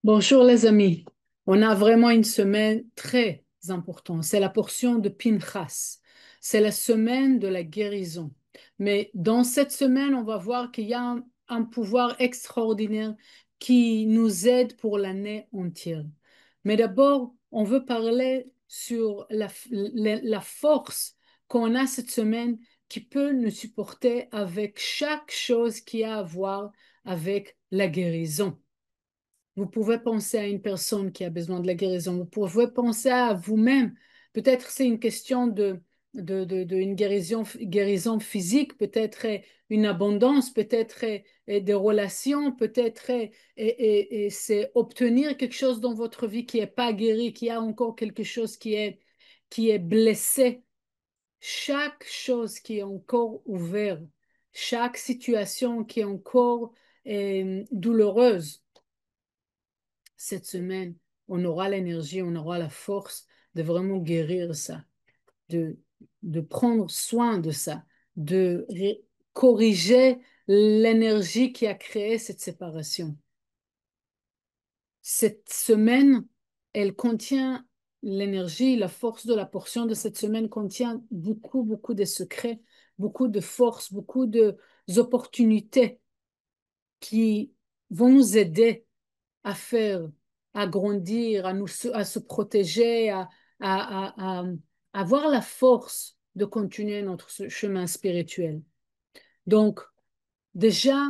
Bonjour les amis, on a vraiment une semaine très importante. C'est la portion de Pinchas. C'est la semaine de la guérison. Mais dans cette semaine, on va voir qu'il y a un pouvoir extraordinaire qui nous aide pour l'année entière. Mais d'abord, on veut parler sur la force qu'on a cette semaine qui peut nous supporter avec chaque chose qui a à voir avec la guérison. Vous pouvez penser à une personne qui a besoin de la guérison. Vous pouvez penser à vous-même. Peut-être c'est une question une guérison physique, peut-être une abondance, peut-être des relations, peut-être et c'est obtenir quelque chose dans votre vie qui n'est pas guéri, qui a encore quelque chose qui est blessé. Chaque chose qui est encore ouverte, chaque situation qui est encore douloureuse cette semaine, on aura l'énergie, on aura la force de vraiment guérir ça, de, de prendre soin de ça, corriger l'énergie qui a créé cette séparation. Cette semaine, elle contient l'énergie, la force de la portion de cette semaine contient beaucoup de secrets, beaucoup de force, beaucoup d'opportunités qui vont nous aider à faire, à grandir, à se protéger, à, à avoir la force de continuer notre chemin spirituel. Donc, déjà,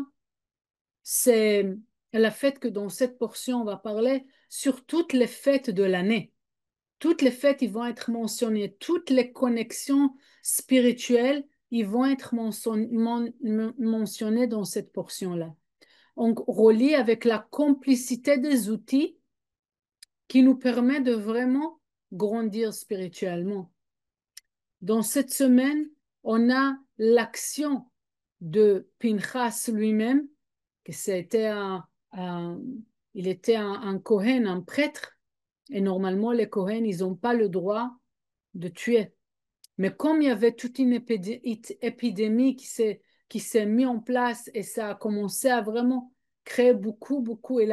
c'est la fête que dans cette portion, on va parler sur toutes les fêtes de l'année. Toutes les fêtes, ils vont être mentionnées. Toutes les connexions spirituelles, ils vont être mentionnées dans cette portion-là. On relie avec la complicité des outils qui nous permet de vraiment grandir spirituellement. Dans cette semaine, on a l'action de Pinchas lui-même, que c'était il était un Kohen, un prêtre, et normalement les Kohen, ils n'ont pas le droit de tuer. Mais comme il y avait toute une épidémie qui s'est mise en place et ça a commencé à vraiment créer beaucoup, et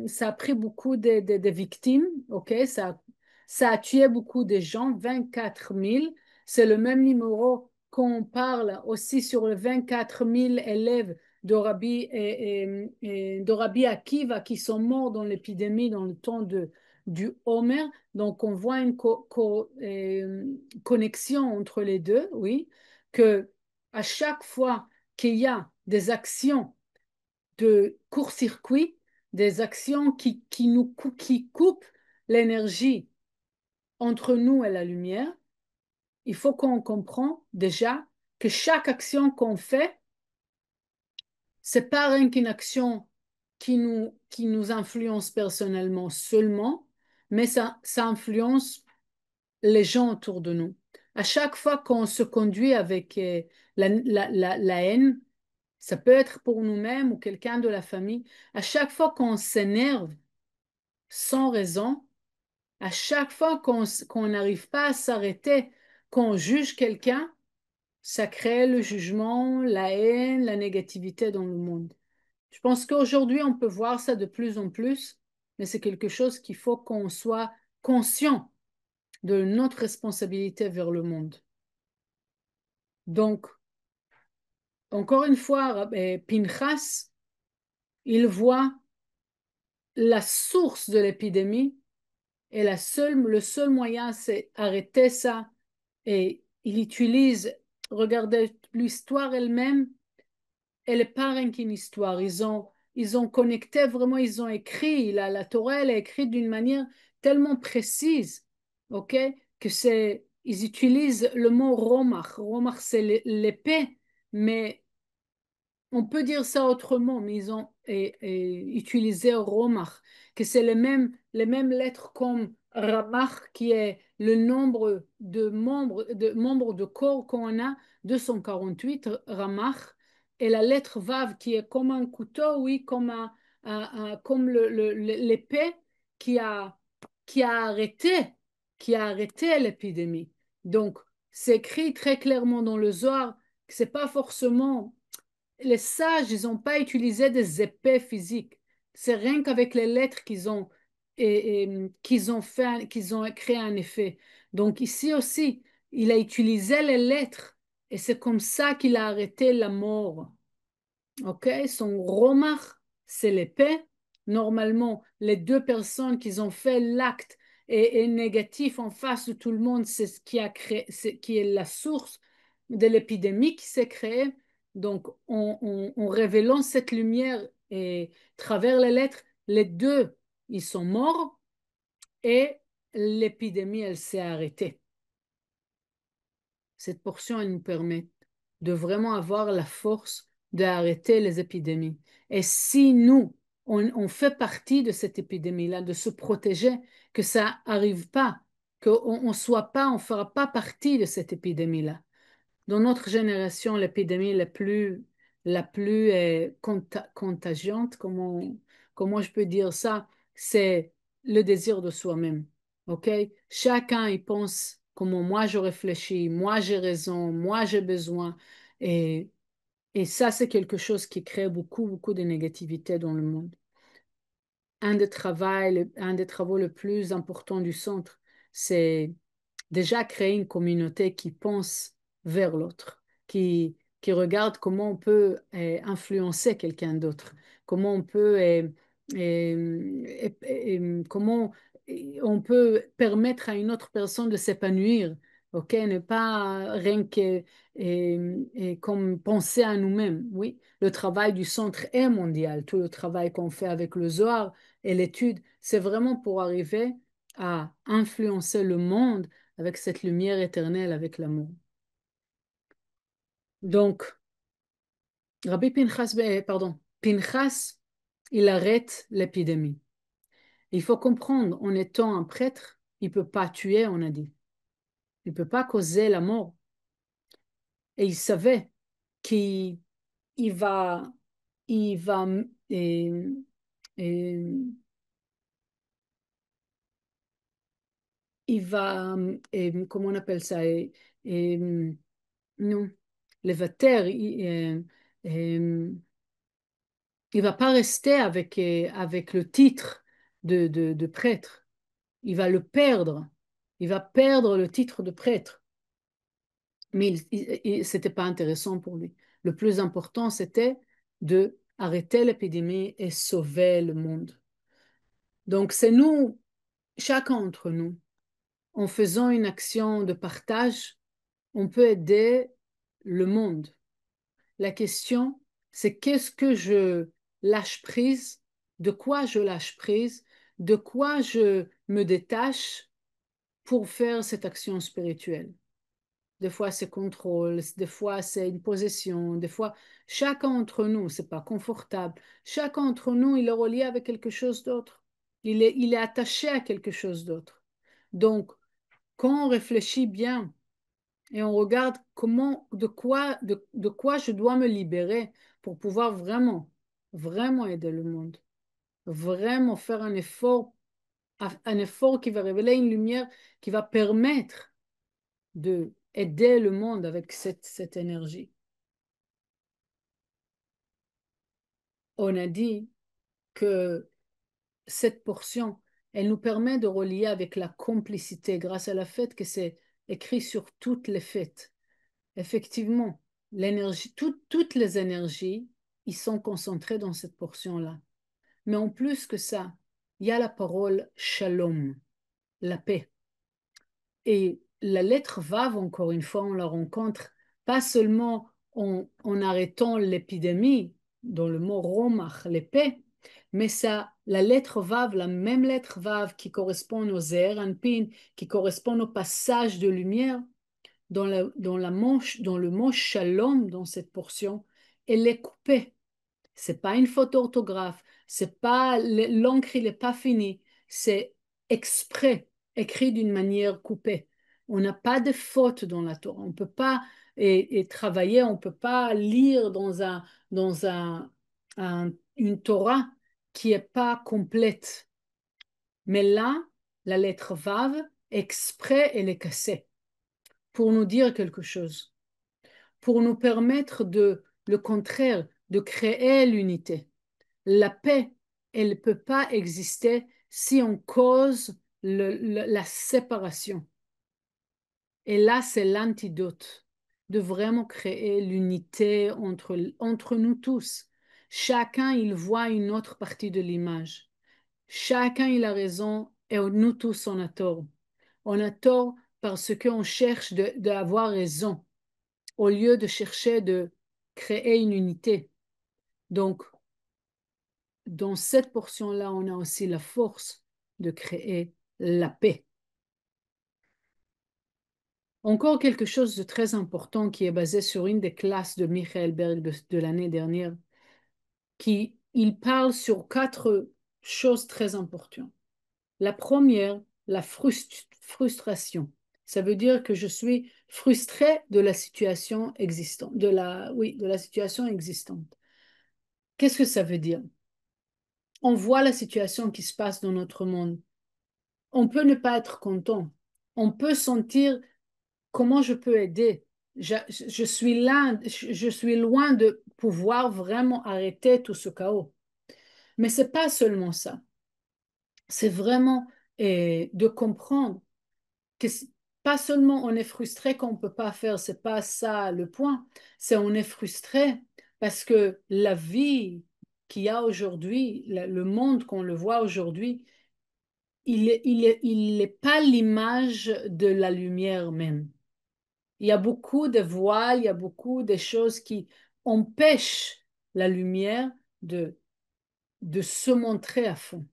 ça a pris beaucoup de victimes, ok? Ça a tué beaucoup de gens, 24 000. C'est le même numéro qu'on parle aussi sur les 24 000 élèves de Rabbi Akiva qui sont morts dans l'épidémie dans le temps du Homer. Donc, on voit une connexion entre les deux, oui, que à chaque fois qu'il y a des actions de court-circuit, des actions qui coupent l'énergie entre nous et la lumière, il faut qu'on comprenne déjà que chaque action qu'on fait, c'est pas rien qu'une action qui nous influence personnellement seulement, mais ça influence les gens autour de nous. À chaque fois qu'on se conduit avec la haine, ça peut être pour nous-mêmes ou quelqu'un de la famille, à chaque fois qu'on s'énerve sans raison, à chaque fois qu'on n'arrive pas à s'arrêter, qu'on juge quelqu'un, ça crée le jugement, la haine, la négativité dans le monde. Je pense qu'aujourd'hui, on peut voir ça de plus en plus, mais c'est quelque chose qu'il faut qu'on soit conscient de notre responsabilité vers le monde. Donc, encore une fois, Pinchas, il voit la source de l'épidémie et le seul moyen, c'est arrêter ça. Et il utilise, regardez, l'histoire elle-même, elle n'est pas rien qu'une histoire. Ils ont connecté vraiment, ils ont écrit, la Torah, elle est écrite d'une manière tellement précise, ok, ils utilisent le mot romach. Romach, c'est l'épée, mais on peut dire ça autrement, mais ils ont utilisé romach, que c'est les mêmes lettres comme ramach, qui est le nombre de membres de corps qu'on a, 248 ramach, et la lettre vav, qui est comme un couteau, oui, comme l'épée qui a, qui a arrêté, qui a arrêté l'épidémie. Donc, c'est écrit très clairement dans le Zohar que c'est pas forcément les sages, ils n'ont pas utilisé des épées physiques. c'est rien qu'avec les lettres qu'ils ont fait, qu'ils ont créé un effet. Donc ici aussi, il a utilisé les lettres et c'est comme ça qu'il a arrêté la mort. OK? Son romach, c'est l'épée. Normalement, les deux personnes qui ont fait l'acte est négatif en face de tout le monde, c'est ce qui a créé, qui est la source de l'épidémie qui s'est créée. Donc, en révélant cette lumière et travers les lettres, les deux, ils sont morts et l'épidémie, elle s'est arrêtée. Cette portion, elle nous permet de vraiment avoir la force d'arrêter les épidémies. Et si nous, on fait partie de cette épidémie-là, de se protéger, que ça n'arrive pas, qu'on ne soit pas, on ne fera pas partie de cette épidémie-là. Dans notre génération, l'épidémie la plus contagiante, comment je peux dire ça, c'est le désir de soi-même. OK? Chacun, il pense comment moi je réfléchis, moi j'ai raison, moi j'ai besoin. Et, et ça, c'est quelque chose qui crée beaucoup, beaucoup de négativité dans le monde. Un des travaux les plus importants du centre, c'est déjà créer une communauté qui pense vers l'autre, qui regarde comment on peut influencer quelqu'un d'autre, comment on peut, comment on peut permettre à une autre personne de s'épanouir, ok, ne pas rien que comme penser à nous-mêmes. Oui, le travail du centre est mondial, tout le travail qu'on fait avec le Zohar et l'étude, c'est vraiment pour arriver à influencer le monde avec cette lumière éternelle, avec l'amour. Donc, Rabbi Pinchas, pardon, Pinchas, il arrête l'épidémie. Il faut comprendre, en étant un prêtre, il ne peut pas tuer, on a dit. Il ne peut pas causer la mort. Et il savait qu'il il va, il va, et- il va, comment on appelle ça, non, le vater, il va pas rester avec le titre de prêtre. Il va le perdre. Il va perdre le titre de prêtre. Mais c'était pas intéressant pour lui. Le plus important, c'était de arrêter l'épidémie et sauver le monde. Donc, c'est nous, chacun d'entre nous, en faisant une action de partage, on peut aider le monde. La question, c'est qu'est-ce que je lâche prise, de quoi je lâche prise, de quoi je me détache pour faire cette action spirituelle. Des fois, c'est contrôle, des fois, c'est une possession, des fois, chacun d'entre nous, c'est pas confortable. Chacun d'entre nous, il est relié avec quelque chose d'autre. Il est attaché à quelque chose d'autre. Donc, quand on réfléchit bien, et on regarde de quoi je dois me libérer pour pouvoir vraiment, vraiment aider le monde, vraiment faire un effort qui va révéler une lumière qui va permettre de aider le monde avec cette énergie. On a dit que cette portion, elle nous permet de relier avec la complicité grâce à la fête que c'est écrit sur toutes les fêtes. Effectivement, l'énergie, toutes les énergies, ils sont concentrées dans cette portion-là. Mais en plus que ça, il y a la parole shalom, la paix. Et la lettre Vav, encore une fois, on la rencontre pas seulement en arrêtant l'épidémie, dans le mot romach, l'épée, mais ça, la lettre Vav, la même lettre Vav qui correspond aux Zeher Anpin, qui correspond au passage de lumière, dans le mot shalom, dans cette portion, elle est coupée. C'est pas une faute d'orthographe, c'est pas l'encre, il n'est pas fini, c'est exprès, écrit d'une manière coupée. On n'a pas de faute dans la Torah. On peut pas et travailler, on peut pas lire dans une Torah qui est pas complète. Mais là, la lettre Vav, exprès, elle est cassée pour nous dire quelque chose, pour nous permettre le contraire, de créer l'unité, la paix elle ne peut pas exister si on cause la séparation. Et là, c'est l'antidote de vraiment créer l'unité entre nous tous. Chacun, il voit une autre partie de l'image. Chacun, il a raison et nous tous, on a tort. On a tort parce qu'on cherche d'avoir raison au lieu de chercher de créer une unité. Donc, dans cette portion-là, on a aussi la force de créer la paix. Encore quelque chose de très important qui est basé sur une des classes de Michael Berg de l'année dernière, il parle sur quatre choses très importantes. La première, la frustration. Ça veut dire que je suis frustré de la situation existante, oui, de la situation existante. Qu'est-ce que ça veut dire? On voit la situation qui se passe dans notre monde. On peut ne pas être content. On peut sentir comment je peux aider. Je suis là, je suis loin de pouvoir vraiment arrêter tout ce chaos. Mais c'est pas seulement ça. C'est vraiment de comprendre que pas seulement on est frustré qu'on ne peut pas faire, c'est pas ça le point. C'est on est frustré parce que la vie qu'il y a aujourd'hui, le monde qu'on le voit aujourd'hui, il est pas l'image de la lumière même. Il y a beaucoup de voiles, il y a beaucoup de choses qui empêchent la lumière de se montrer à fond.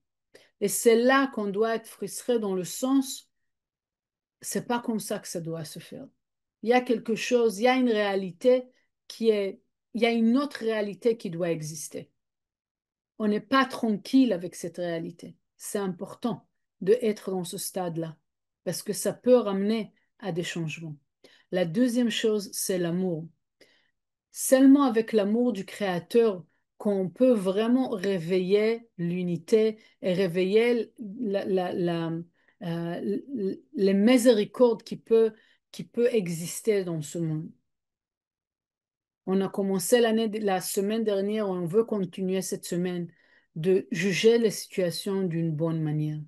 Et c'est là qu'on doit être frustré dans le sens, c'est pas comme ça que ça doit se faire. Il y a quelque chose, il y a une réalité il y a une autre réalité qui doit exister. On n'est pas tranquille avec cette réalité. C'est important d'être dans ce stade-là parce que ça peut ramener à des changements. La deuxième chose, c'est l'amour. Seulement avec l'amour du Créateur qu'on peut vraiment réveiller l'unité et réveiller les miséricordes qui peut exister dans ce monde. On a commencé la semaine dernière, on veut continuer cette semaine de juger les situations d'une bonne manière.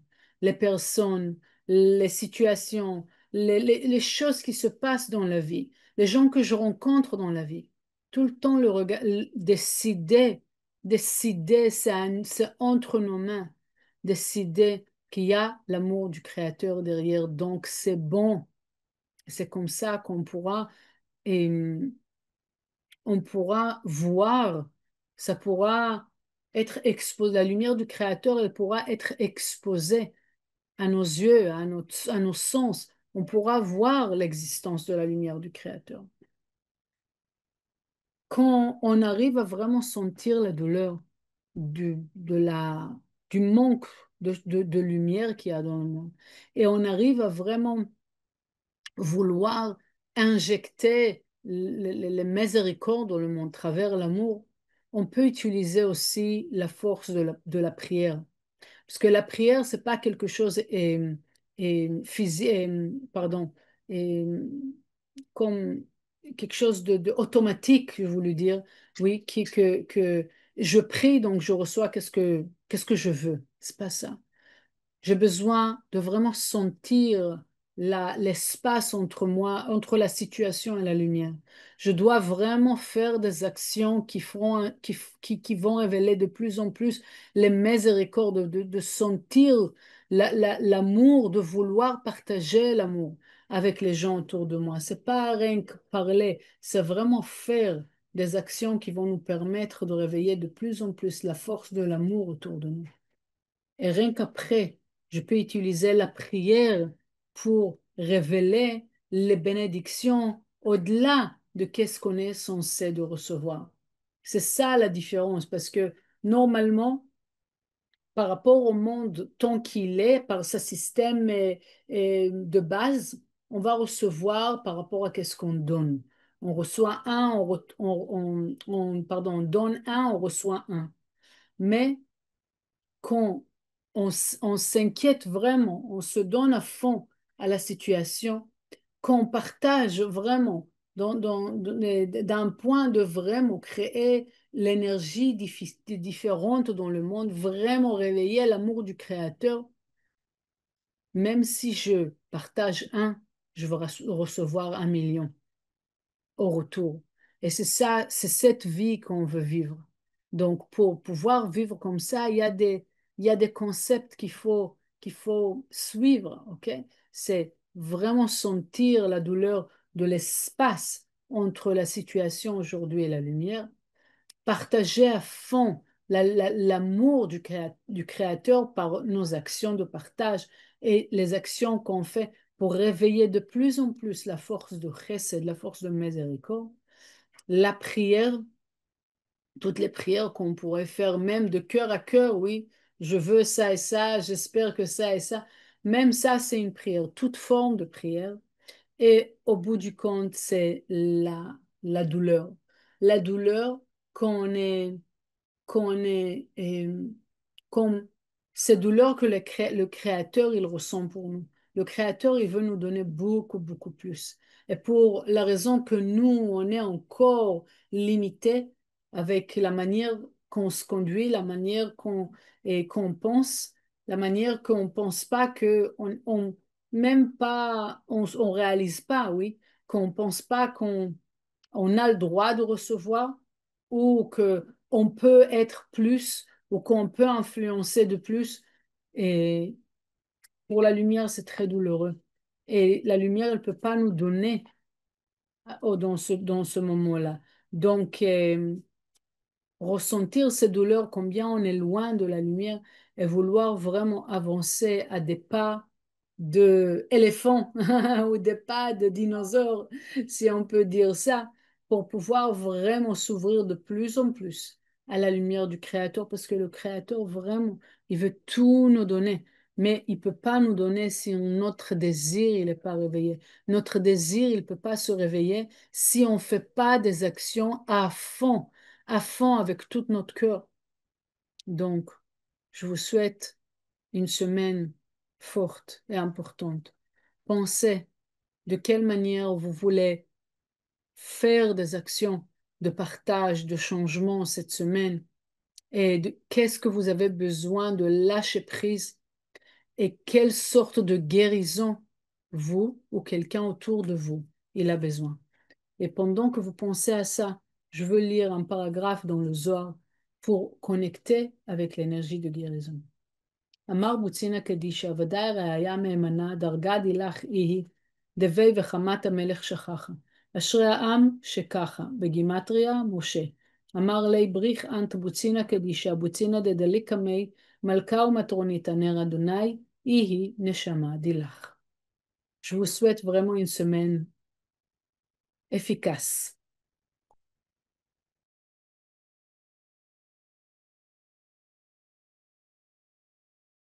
Les personnes, les situations, les choses qui se passent dans la vie, les gens que je rencontre dans la vie. Tout le temps, le regard, décider, c'est entre nos mains. Décider qu'il y a l'amour du Créateur derrière. Donc, c'est bon. C'est comme ça qu'on pourra on pourra voir, ça pourra être exposé, la lumière du Créateur, elle pourra être exposée à nos yeux, à nos sens. On pourra voir l'existence de la lumière du Créateur. Quand on arrive à vraiment sentir la douleur du manque de lumière qu'il y a dans le monde, et on arrive à vraiment vouloir injecter les miséricordes dans le monde à travers l'amour, on peut utiliser aussi la force de la prière. Parce que la prière, c'est pas quelque chose physique, pardon, et, comme quelque chose de automatique, je voulais dire, oui, que je prie, donc je reçois qu'est-ce que je veux. C'est pas ça. J'ai besoin de vraiment sentir l'espace entre moi, entre la situation et la lumière. Je dois vraiment faire des actions qui vont révéler de plus en plus les miséricordes, de sentir l'amour, de vouloir partager l'amour avec les gens autour de moi. C'est pas rien que parler, c'est vraiment faire des actions qui vont nous permettre de réveiller de plus en plus la force de l'amour autour de nous. Et rien qu'après, je peux utiliser la prière pour révéler les bénédictions au-delà de qu'est-ce qu'on est censé de recevoir. C'est ça la différence, parce que normalement, par rapport au monde tant qu'il est, par ce système de base, on va recevoir par rapport à qu'est-ce qu'on donne. On reçoit un, pardon, on donne un, on reçoit un. Mais quand on s'inquiète vraiment, on se donne à fond à la situation, qu'on partage vraiment d'un point de vraiment créer l'énergie différente dans le monde, vraiment réveiller l'amour du Créateur. Même si je partage un, je vais recevoir 1 million au retour. Et c'est ça, c'est cette vie qu'on veut vivre. Donc, pour pouvoir vivre comme ça, il y a des concepts qu'il faut suivre, ok? C'est vraiment sentir la douleur de l'espace entre la situation aujourd'hui et la lumière, partager à fond l'amour du créateur par nos actions de partage et les actions qu'on fait pour réveiller de plus en plus la force de chesed, la force de miséricorde, la prière, toutes les prières qu'on pourrait faire même de cœur à cœur, oui, je veux ça et ça, j'espère que ça et ça, même ça c'est une prière, toute forme de prière. Et au bout du compte, c'est la douleur. La douleur qu'on est qu'on est, comme ces douleurs que le Créateur, il ressent pour nous. Le Créateur, il veut nous donner beaucoup, beaucoup plus. Et pour la raison que nous, on est encore limité avec la manière qu'on se conduit, la manière qu'on pense, la manière qu'on pense pas que, même pas, on réalise pas, oui, qu'on pense pas qu'on on a le droit de recevoir ou que on peut être plus ou qu'on peut influencer de plus. Et pour la lumière, c'est très douloureux. Et la lumière, elle ne peut pas nous donner dans ce moment-là. Donc, ressentir ces douleurs, combien on est loin de la lumière et vouloir vraiment avancer à des pas d'éléphant ou des pas de dinosaure, si on peut dire ça, pour pouvoir vraiment s'ouvrir de plus en plus à la lumière du Créateur, parce que le Créateur, vraiment, il veut tout nous donner. Mais il ne peut pas nous donner si notre désir il n'est pas réveillé. Notre désir, il ne peut pas se réveiller si on ne fait pas des actions à fond avec tout notre cœur. Donc, je vous souhaite une semaine forte et importante. Pensez de quelle manière vous voulez faire des actions de partage, de changement cette semaine et qu'est-ce que vous avez besoin de lâcher prise et quelle sorte de guérison vous ou quelqu'un autour de vous il a besoin. Et pendant que vous pensez à ça, je veux lire un paragraphe dans le Zohar pour connecter avec l'énergie de guérison. אמר בוצינה קדישא, ודאי ראיה מהימנה, דרגה דילך היא, דבי וחמת המלך שכחה. אשרי העם שככה, בגימטריה משה. אמר לי בריך אנט בוצינה קדישא, בוצינה דדליקה מי, מלכה ומטרונית הנר אדוני, היא נשמה דילך. Je vous souhaite vraiment une semaine efficace.